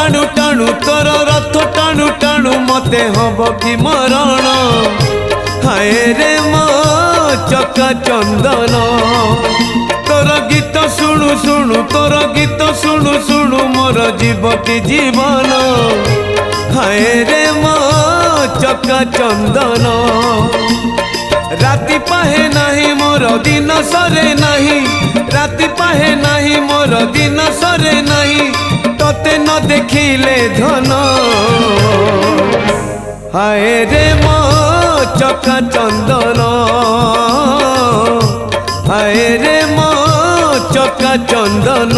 टाणु टाणु तोर रथ टाणु टाणु मते हब कि मरण हाय रे मो चका चंदन तोर गीत शुणु शुणु तोर गीत शुणु शुणु मोर जीव कि जीवन हाय रे मो चका चंदन राति पाहे नहीं मोर दिन सरे नहीं राति पाहे नहीं मोर दिन सरे नहीं तोते न देखिले धन हाय रे मो चका चंदन हाय रे मो चका चंदन।